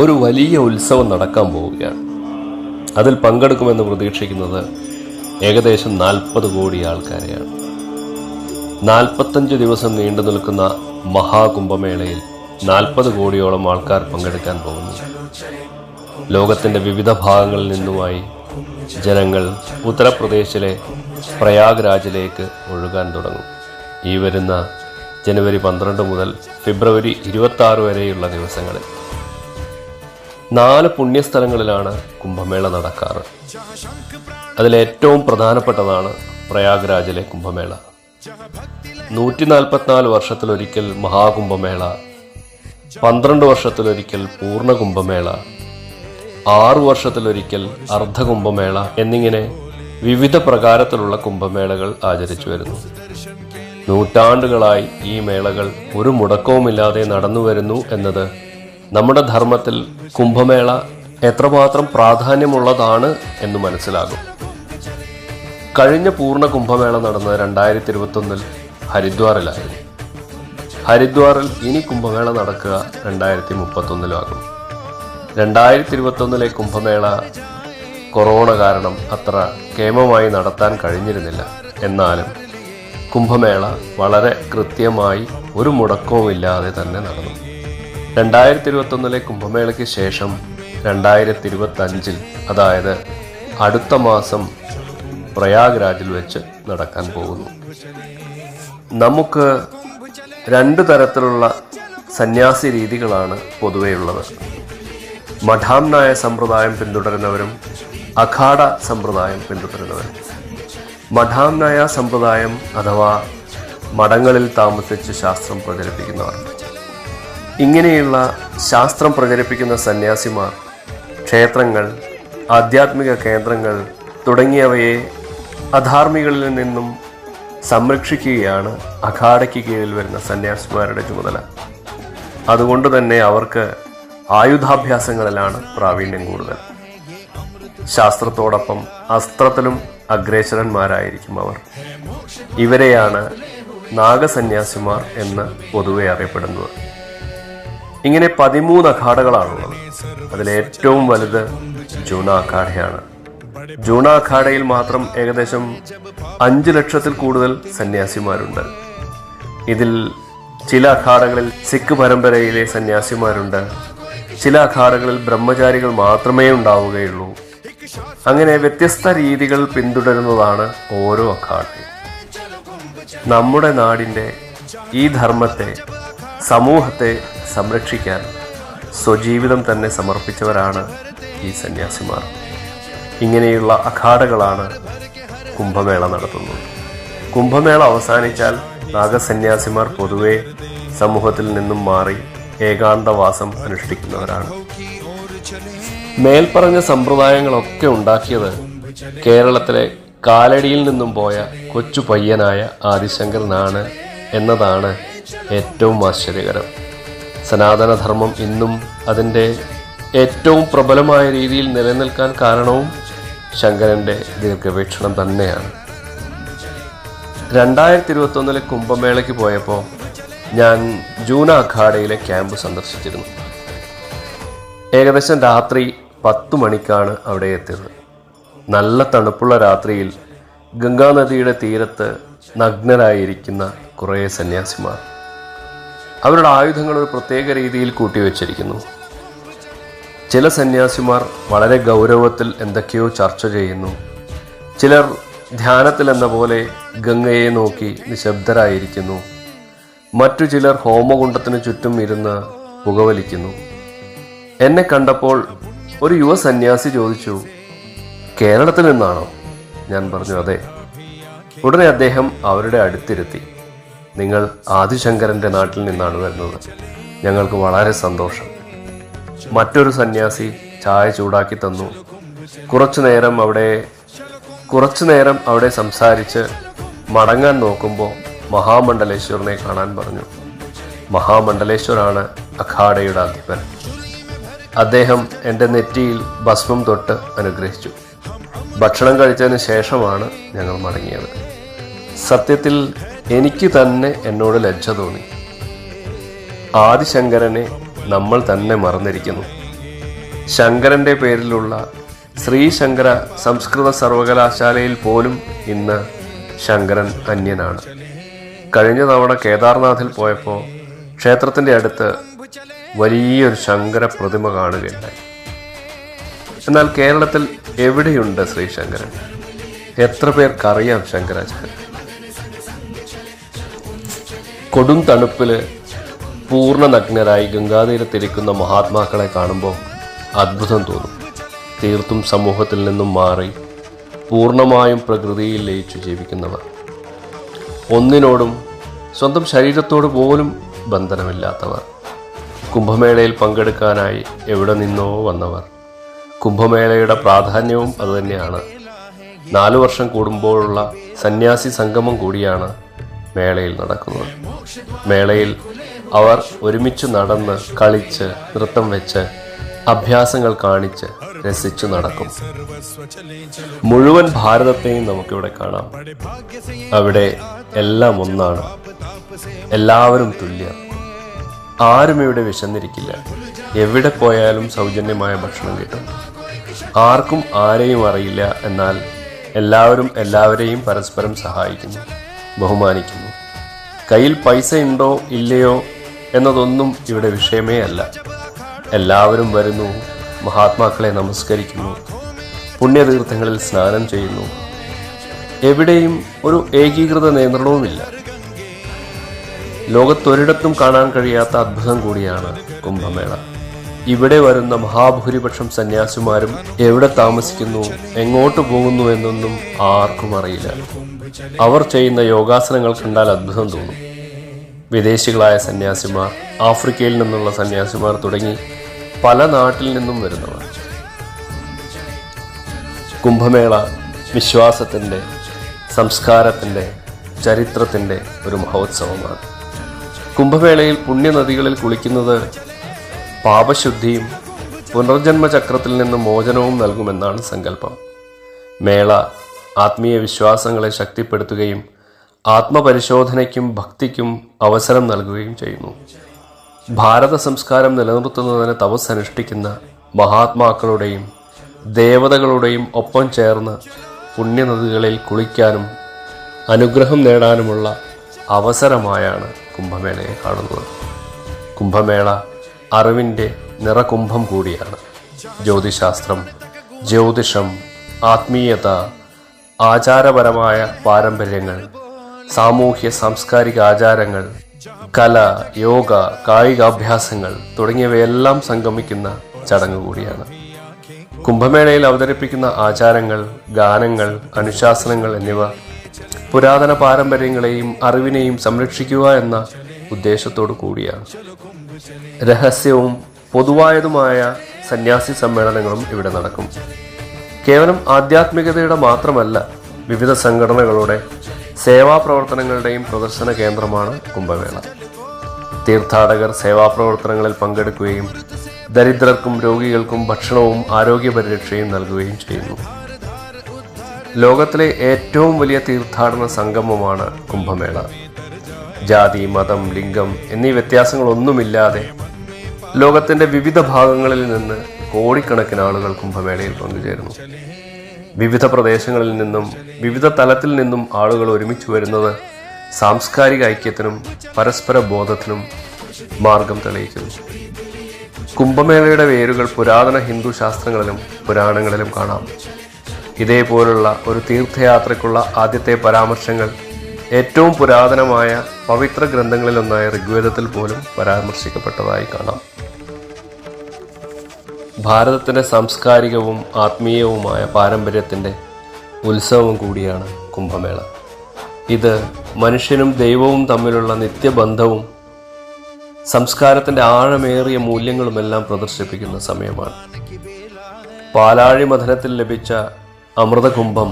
ഒരു വലിയ ഉത്സവം നടക്കാൻ പോവുകയാണ്. അതിൽ പങ്കെടുക്കുമെന്ന് പ്രതീക്ഷിക്കുന്നത് ഏകദേശം 40 കോടി ആൾക്കാരെയാണ്. 45 ദിവസം നീണ്ടു നിൽക്കുന്ന മഹാകുംഭമേളയിൽ 40 കോടിയോളം ആൾക്കാർ പങ്കെടുക്കാൻ പോകുന്നു. ലോകത്തിൻ്റെ വിവിധ ഭാഗങ്ങളിൽ നിന്നുമായി ജനങ്ങൾ ഉത്തർപ്രദേശിലെ പ്രയാഗ്രാജിലേക്ക് ഒഴുകാൻ തുടങ്ങും. ഈ വരുന്ന ജനുവരി 12 മുതൽ ഫെബ്രുവരി 26 വരെയുള്ള ദിവസങ്ങളിൽ 4 പുണ്യസ്ഥലങ്ങളിലാണ് കുംഭമേള നടക്കാറ്. അതിലേറ്റവും പ്രധാനപ്പെട്ടതാണ് പ്രയാഗ്രാജിലെ കുംഭമേള. 144 വർഷത്തിലൊരിക്കൽ മഹാകുംഭമേള, 12 വർഷത്തിലൊരിക്കൽ പൂർണ്ണ കുംഭമേള, 6 വർഷത്തിലൊരിക്കൽ അർദ്ധകുംഭമേള എന്നിങ്ങനെ വിവിധ പ്രകാരത്തിലുള്ള കുംഭമേളകൾ ആചരിച്ചു വരുന്നു. നൂറ്റാണ്ടുകളായി ഈ മേളകൾ ഒരു മുടക്കവുമില്ലാതെ നടന്നു വരുന്നു എന്നത് നമ്മുടെ ധർമ്മത്തിൽ കുംഭമേള എത്രമാത്രം പ്രാധാന്യമുള്ളതാണ് എന്ന് മനസ്സിലാകും. കഴിഞ്ഞ പൂർണ്ണ കുംഭമേള നടന്നത് 2021 ഹരിദ്വാറിലായിരുന്നു. ഹരിദ്വാറിൽ ഇനി കുംഭമേള നടക്കുക 2031 2021 കുംഭമേള കൊറോണ കാരണം അത്ര കേമമായി നടത്താൻ കഴിഞ്ഞിരുന്നില്ല. എന്നാലും കുംഭമേള വളരെ കൃത്യമായി ഒരു മുടക്കവുമില്ലാതെ തന്നെ നടന്നു. 2021 കുംഭമേളയ്ക്ക് ശേഷം 2025 അതായത് അടുത്ത മാസം പ്രയാഗ്രാജിൽ വെച്ച് നടക്കാൻ പോകുന്നു. നമുക്ക് 2 തരത്തിലുള്ള സന്യാസി രീതികളാണ് പൊതുവെയുള്ളത്. മഠാംനായ സമ്പ്രദായം പിന്തുടരുന്നവരും അഖാഡ സമ്പ്രദായം പിന്തുടരുന്നവരും. മഠാംനായ സമ്പ്രദായം അഥവാ മഠങ്ങളിൽ താമസിച്ച് ശാസ്ത്രം പ്രചരിപ്പിക്കുന്നവർ. ഇങ്ങനെയുള്ള ശാസ്ത്രം പ്രചരിപ്പിക്കുന്ന സന്യാസിമാർ ക്ഷേത്രങ്ങൾ, ആധ്യാത്മിക കേന്ദ്രങ്ങൾ തുടങ്ങിയവയെ അധാർമികളിൽ നിന്നും സംരക്ഷിക്കുകയാണ് അഖാഡയ്ക്ക് കീഴിൽ വരുന്ന സന്യാസിമാരുടെ ചുമതല. അതുകൊണ്ട് തന്നെ അവർക്ക് ആയുധാഭ്യാസങ്ങളിലാണ് പ്രാവീണ്യം കൂടുതൽ. ശാസ്ത്രത്തോടൊപ്പം അസ്ത്രത്തിലും അഗ്രേസരന്മാരായിരിക്കും അവർ. ഇവരെയാണ് നാഗസന്യാസിമാർ എന്ന് പൊതുവെ അറിയപ്പെടുന്നത്. ഇങ്ങനെ 13 അഖാഡകളാണുള്ളത്. അതിലേറ്റവും വലുത് ജൂണ അഖാഡയാണ്. ജൂണ അഖാഡയിൽ മാത്രം ഏകദേശം 5 ലക്ഷത്തിൽ കൂടുതൽ സന്യാസിമാരുണ്ട്. ഇതിൽ ചില അഖാഡകളിൽ സിഖ് പരമ്പരയിലെ സന്യാസിമാരുണ്ട്, ചില അഖാഡകളിൽ ബ്രഹ്മചാരികൾ മാത്രമേ ഉണ്ടാവുകയുള്ളൂ. അങ്ങനെ വ്യത്യസ്ത രീതികൾ പിന്തുടരുന്നതാണ് ഓരോ അഖാഡയും. നമ്മുടെ നാടിൻ്റെ ഈ ധർമ്മത്തെ, സമൂഹത്തെ സംരക്ഷിക്കാൻ സ്വജീവിതം തന്നെ സമർപ്പിച്ചവരാണ് ഈ സന്യാസിമാർ. ഇങ്ങനെയുള്ള അഖാഡകളാണ് കുംഭമേള നടത്തുന്നത്. കുംഭമേള അവസാനിച്ചാൽ നാഗസന്യാസിമാർ പൊതുവെ സമൂഹത്തിൽ നിന്നും മാറി ഏകാന്തവാസം അനുഷ്ഠിക്കുന്നവരാണ്. മേൽപ്പറഞ്ഞ സമ്പ്രദായങ്ങളൊക്കെ ഉണ്ടാക്കിയത് കേരളത്തിലെ കാലടിയിൽ നിന്നും പോയ കൊച്ചു പയ്യനായ ആദിശങ്കരനാണ് എന്നതാണ് ഏറ്റവും ആശ്ചര്യകരം. സനാതനധർമ്മം ഇന്നും അതിൻ്റെ ഏറ്റവും പ്രബലമായ രീതിയിൽ നിലനിൽക്കാൻ കാരണവും ശങ്കരൻ്റെ ദീർഘവീക്ഷണം തന്നെയാണ്. 2021 കുംഭമേളയ്ക്ക് പോയപ്പോൾ ഞാൻ ജൂന അഖാഡയിലെ ക്യാമ്പ് സന്ദർശിച്ചിരുന്നു. ഏകദേശം രാത്രി 10 മണിക്കാണ് അവിടെ എത്തിയത്. നല്ല തണുപ്പുള്ള രാത്രിയിൽ ഗംഗാനദിയുടെ തീരത്ത് നഗ്നരായിരിക്കുന്ന കുറേ സന്യാസിമാർ. അവരുടെ ആയുധങ്ങൾ ഒരു പ്രത്യേക രീതിയിൽ കൂട്ടിവെച്ചിരിക്കുന്നു. ചില സന്യാസിമാർ വളരെ ഗൗരവത്തിൽ എന്തൊക്കെയോ ചർച്ച ചെയ്യുന്നു. ചിലർ ധ്യാനത്തിലെന്ന പോലെ ഗംഗയെ നോക്കി നിശബ്ദരായിരിക്കുന്നു. മറ്റു ചിലർ ഹോമകുണ്ഡത്തിന് ചുറ്റും ഇരുന്ന് പുകവലിക്കുന്നു. എന്നെ കണ്ടപ്പോൾ ഒരു യുവ സന്യാസി ചോദിച്ചു, കേരളത്തിൽ നിന്നാണോ? ഞാൻ പറഞ്ഞു അതെ. ഉടനെ അദ്ദേഹം അവരുടെ അടുത്തിരുത്തി, നിങ്ങൾ ആദിശങ്കരൻ്റെ നാട്ടിൽ നിന്നാണ് വരുന്നത്, ഞങ്ങൾക്ക് വളരെ സന്തോഷം. മറ്റൊരു സന്യാസി ചായ ചൂടാക്കി തന്നു. കുറച്ചു നേരം അവിടെ സംസാരിച്ച് മടങ്ങാൻ നോക്കുമ്പോൾ മഹാമണ്ഡലേശ്വരനെ കാണാൻ പറഞ്ഞു. മഹാമണ്ഡലേശ്വരാണ് അഖാഡയുടെ അധിപൻ. അദ്ദേഹം എൻ്റെ നെറ്റിയിൽ ഭസ്മം തൊട്ട് അനുഗ്രഹിച്ചു. ഭക്ഷണം കഴിച്ചതിന് ശേഷമാണ് ഞങ്ങൾ മടങ്ങിയത്. സത്യത്തിൽ എനിക്ക് തന്നെ എന്നോട് ലജ്ജ തോന്നി. ആദിശങ്കരനെ നമ്മൾ തന്നെ മറന്നിരിക്കുന്നു. ശങ്കരൻ്റെ പേരിലുള്ള ശ്രീശങ്കര സംസ്കൃത സർവകലാശാലയിൽ പോലും ഇന്ന് ശങ്കരൻ അന്യനാണ്. കഴിഞ്ഞ തവണ കേദാർനാഥിൽ പോയപ്പോൾ ക്ഷേത്രത്തിൻ്റെ അടുത്ത് വലിയൊരു ശങ്കര പ്രതിമ കാണുകയുണ്ടായി. എന്നാൽ കേരളത്തിൽ എവിടെയുണ്ട് ശ്രീശങ്കരൻ? എത്ര പേർക്കറിയാം ശങ്കരാചാര്യൻ? കൊടും തണുപ്പിൽ പൂർണ്ണ നഗ്നരായി ഗംഗാതീരത്തിരിക്കുന്ന മഹാത്മാക്കളെ കാണുമ്പോൾ അത്ഭുതം തോന്നും. തീർത്തും സമൂഹത്തിൽ നിന്നും മാറി പൂർണ്ണമായും പ്രകൃതിയിൽ ലയിച്ചു ജീവിക്കുന്നവർ, ഒന്നിനോടും സ്വന്തം ശരീരത്തോട് പോലും ബന്ധനമില്ലാത്തവർ, കുംഭമേളയിൽ പങ്കെടുക്കാനായി എവിടെ നിന്നോ വന്നവർ. കുംഭമേളയുടെ പ്രാധാന്യവും അതുതന്നെയാണ്. 4 വർഷം കൂടുമ്പോഴുള്ള സന്യാസി സംഗമം കൂടിയാണ് മേളയിൽ നടക്കുന്നത്. മേളയിൽ അവർ ഒരുമിച്ച് നടന്ന്, കളിച്ച്, നൃത്തം വെച്ച്, അഭ്യാസങ്ങൾ കാണിച്ച്, രസിച്ചു നടക്കും. മുഴുവൻ ഭാരതത്തെയും നമുക്കിവിടെ കാണാം. അവിടെ എല്ലാം ഒന്നാണ്. എല്ലാവരും തുല്യർ. ആരും ഇവിടെ വിശന്നിരിക്കില്ല. എവിടെ പോയാലും സൗജന്യമായ ഭക്ഷണം കിട്ടും. ആർക്കും ആരെയും അറിയില്ല. എന്നാൽ എല്ലാവരും എല്ലാവരെയും പരസ്പരം സഹായിക്കുന്നു, ബഹുമാനിക്കുന്നു. കയ്യിൽ പൈസ ഉണ്ടോ ഇല്ലയോ എന്നതൊന്നും ഇവിടെ വിഷയമേ അല്ല. എല്ലാവരും വരുന്നു, മഹാത്മാക്കളെ നമസ്കരിക്കുന്നു, പുണ്യതീർത്ഥങ്ങളിൽ സ്നാനം ചെയ്യുന്നു. എവിടെയും ഒരു ഏകീകൃത നിയന്ത്രണവുമില്ല. ലോകത്തൊരിടത്തും കാണാൻ കഴിയാത്ത അത്ഭുതം കൂടിയാണ് കുംഭമേള. ഇവിടെ വരുന്ന മഹാഭൂരിപക്ഷം സന്യാസിമാരും എവിടെ താമസിക്കുന്നു, എങ്ങോട്ട് പോകുന്നു എന്നൊന്നും ആർക്കും അറിയില്ല. അവർ ചെയ്യുന്ന യോഗാസനങ്ങൾ കണ്ടാൽ അത്ഭുതം തോന്നും. വിദേശികളായ സന്യാസിമാർ, ആഫ്രിക്കയിൽ നിന്നുള്ള സന്യാസിമാർ തുടങ്ങി പല നാട്ടിൽ നിന്നും വരുന്നവർ. കുംഭമേള വിശ്വാസത്തിൻ്റെ, സംസ്കാരത്തിൻ്റെ, ചരിത്രത്തിൻ്റെ ഒരു മഹോത്സവമാണ്. കുംഭമേളയിൽ പുണ്യനദികളിൽ കുളിക്കുന്നത് പാപശുദ്ധിയും പുനർജന്മചക്രത്തിൽ നിന്ന് മോചനവും നൽകുമെന്നാണ് സങ്കല്പം. മേള ആത്മീയ വിശ്വാസങ്ങളെ ശക്തിപ്പെടുത്തുകയും ആത്മപരിശോധനയ്ക്കും ഭക്തിക്കും അവസരം നൽകുകയും ചെയ്യുന്നു. ഭാരത സംസ്കാരം നിലനിർത്തുന്നതിന് തപസ് അനുഷ്ഠിക്കുന്ന മഹാത്മാക്കളുടെയും ദേവതകളുടെയും ഒപ്പം ചേർന്ന് പുണ്യനദികളിൽ കുളിക്കാനും അനുഗ്രഹം നേടാനുമുള്ള അവസരമായാണ് കുംഭമേളയെ കാണുന്നത്. കുംഭമേള അറിവിൻ്റെ നിറകുംഭം കൂടിയാണ്. ജ്യോതിശാസ്ത്രം, ജ്യോതിഷം, ആത്മീയത, ആചാരപരമായ പാരമ്പര്യങ്ങൾ, സാമൂഹ്യ സാംസ്കാരിക ആചാരങ്ങൾ, കല, യോഗ, കായികാഭ്യാസങ്ങൾ തുടങ്ങിയവയെല്ലാം സംഗമിക്കുന്ന ചടങ്ങ് കൂടിയാണ്. കുംഭമേളയിൽ അവതരിപ്പിക്കുന്ന ആചാരങ്ങൾ, ഗാനങ്ങൾ, അനുശാസനങ്ങൾ എന്നിവ പുരാതന പാരമ്പര്യങ്ങളെയും അറിവിനെയും സംരക്ഷിക്കുക എന്ന ഉദ്ദേശത്തോടു കൂടിയാണ്. രഹസ്യവും പൊതുവായതുമായ സന്യാസി സമ്മേളനങ്ങളും ഇവിടെ നടക്കും. കേവലം ആധ്യാത്മികതയുടെ മാത്രമല്ല, വിവിധ സംഘടനകളുടെ സേവാപ്രവർത്തനങ്ങളുടെയും പ്രദർശന കേന്ദ്രമാണ് കുംഭമേള. തീർത്ഥാടകർ സേവാപ്രവർത്തനങ്ങളിൽ പങ്കെടുക്കുകയും ദരിദ്രർക്കും രോഗികൾക്കും ഭക്ഷണവും ആരോഗ്യ പരിരക്ഷയും നൽകുകയും ചെയ്യുന്നു. ലോകത്തിലെ ഏറ്റവും വലിയ തീർത്ഥാടന സംഗമമാണ് കുംഭമേള. ജാതി, മതം, ലിംഗം എന്നീ വ്യത്യാസങ്ങളൊന്നുമില്ലാതെ ലോകത്തിൻ്റെ വിവിധ ഭാഗങ്ങളിൽ നിന്ന് കോടിക്കണക്കിന് ആളുകൾ കുംഭമേളയിൽ പങ്കുചേരുന്നു. വിവിധ പ്രദേശങ്ങളിൽ നിന്നും വിവിധ തലത്തിൽ നിന്നും ആളുകൾ ഒരുമിച്ച് വരുന്നത് സാംസ്കാരിക ഐക്യത്തിനും പരസ്പര ബോധത്തിനും മാർഗം തെളിയിക്കുന്നു. കുംഭമേളയുടെ വേരുകൾ പുരാതന ഹിന്ദു ശാസ്ത്രങ്ങളിലും പുരാണങ്ങളിലും കാണാം. ഇതേപോലുള്ള ഒരു തീർത്ഥയാത്രയ്ക്കുള്ള ആദ്യത്തെ പരാമർശങ്ങൾ ഏറ്റവും പുരാതനമായ പവിത്ര ഗ്രന്ഥങ്ങളിലൊന്നായ ഋഗ്വേദത്തിൽ പോലും പരാമർശിക്കപ്പെട്ടതായി കാണാം. ഭാരതത്തിൻ്റെ സാംസ്കാരികവും ആത്മീയവുമായ പാരമ്പര്യത്തിൻ്റെ ഉത്സവം കൂടിയാണ് കുംഭമേള. ഇത് മനുഷ്യനും ദൈവവും തമ്മിലുള്ള നിത്യബന്ധവും സംസ്കാരത്തിൻ്റെ ആഴമേറിയ മൂല്യങ്ങളുമെല്ലാം പ്രദർശിപ്പിക്കുന്ന സമയമാണ്. പാലാഴി മഥനത്തിൽ ലഭിച്ച അമൃതകുംഭം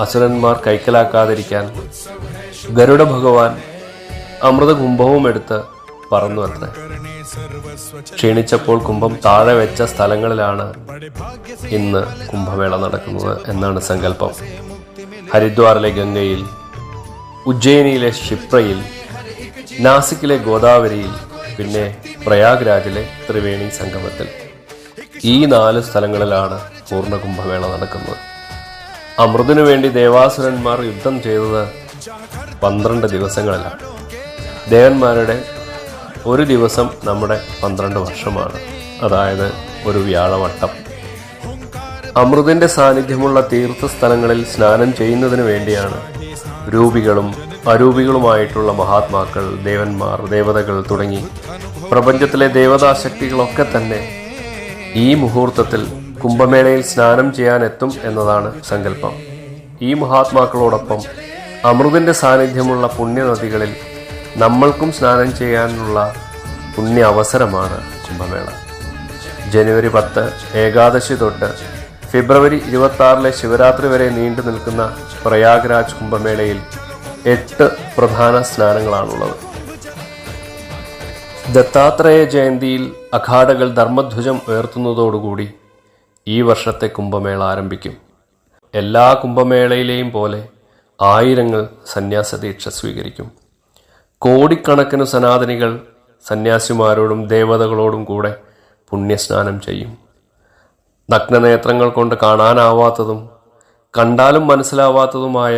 അസുരന്മാർ കൈക്കലാക്കാതിരിക്കാൻ ഗരുഡ ഭഗവാൻ അമൃതകുംഭവും എടുത്ത് പറന്നു അത്രേ. ക്ഷീണിച്ചപ്പോൾ കുംഭം താഴെ വെച്ച സ്ഥലങ്ങളിലാണ് ഇന്ന് കുംഭമേള നടക്കുന്നത് എന്നാണ് സങ്കല്പം. ഹരിദ്വാറിലെ ഗംഗയിൽ, ഉജ്ജയിനിയിലെ ക്ഷിപ്രയിൽ, നാസിക്കിലെ ഗോദാവരിയിൽ, പിന്നെ പ്രയാഗ്രാജിലെ ത്രിവേണി സംഗമത്തിൽ. ഈ 4 സ്ഥലങ്ങളിലാണ് പൂർണ്ണ കുംഭമേള നടക്കുന്നത്. അമൃതിനു വേണ്ടി ദേവാസുരന്മാർ യുദ്ധം ചെയ്തത് 12 ദിവസങ്ങളിലാണ്. ദേവന്മാരുടെ ഒരു ദിവസം നമ്മുടെ 12 വർഷമാണ്, അതായത് ഒരു വ്യാഴവട്ടം. അമൃതിന്റെ സാന്നിധ്യമുള്ള തീർത്ഥസ്ഥലങ്ങളിൽ സ്നാനം ചെയ്യുന്നതിന് വേണ്ടിയാണ് രൂപികളും അരൂപികളുമായിട്ടുള്ള മഹാത്മാക്കൾ, ദേവന്മാർ, ദേവതകൾ തുടങ്ങി പ്രപഞ്ചത്തിലെ ദേവതാശക്തികളൊക്കെ തന്നെ ഈ മുഹൂർത്തത്തിൽ കുംഭമേളയിൽ സ്നാനം ചെയ്യാനെത്തും എന്നതാണ് സങ്കല്പം. ഈ മഹാത്മാക്കളോടൊപ്പം അമൃതിന്റെ സാന്നിധ്യമുള്ള പുണ്യനദികളിൽ നമ്മൾക്കും സ്നാനം ചെയ്യാനുള്ള പുണ്യ അവസരമാണ് കുംഭമേള. ജനുവരി 10 ഏകാദശി തൊട്ട് ഫെബ്രുവരി 26 ശിവരാത്രി വരെ നീണ്ടു നിൽക്കുന്ന പ്രയാഗ്രാജ് കുംഭമേളയിൽ 8 പ്രധാന സ്നാനങ്ങളാണുള്ളത്. ദത്താത്രേയ ജയന്തിയിൽ അഖാഡകൾ ധർമ്മധ്വജം ഉയർത്തുന്നതോടുകൂടി ഈ വർഷത്തെ കുംഭമേള ആരംഭിക്കും. എല്ലാ കുംഭമേളയിലെയും പോലെ ആയിരങ്ങൾ സന്യാസദീക്ഷ സ്വീകരിക്കും. കോടിക്കണക്കിന് സനാതനികൾ സന്യാസിമാരോടും ദേവതകളോടും കൂടെ പുണ്യസ്നാനം ചെയ്യും. നഗ്നനേത്രങ്ങൾ കൊണ്ട് കാണാനാവാത്തതും കണ്ടാലും മനസ്സിലാവാത്തതുമായ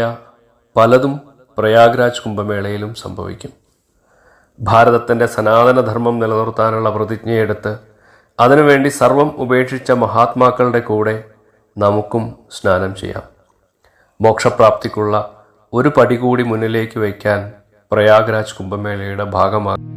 പലതും പ്രയാഗ്രാജ് കുംഭമേളയിലും സംഭവിക്കും. ഭാരതത്തിൻ്റെ സനാതനധർമ്മം നിലനിർത്താനുള്ള പ്രതിജ്ഞയെടുത്ത് അതിനുവേണ്ടി സർവം ഉപേക്ഷിച്ച മഹാത്മാക്കളുടെ കൂടെ നമുക്കും സ്നാനം ചെയ്യാം. മോക്ഷപ്രാപ്തിക്കുള്ള ഒരു പടി കൂടി മുന്നിലേക്ക് വയ്ക്കാൻ പ്രയാഗ്രാജ് കുംഭമേളയുടെ ഭാഗമാകും.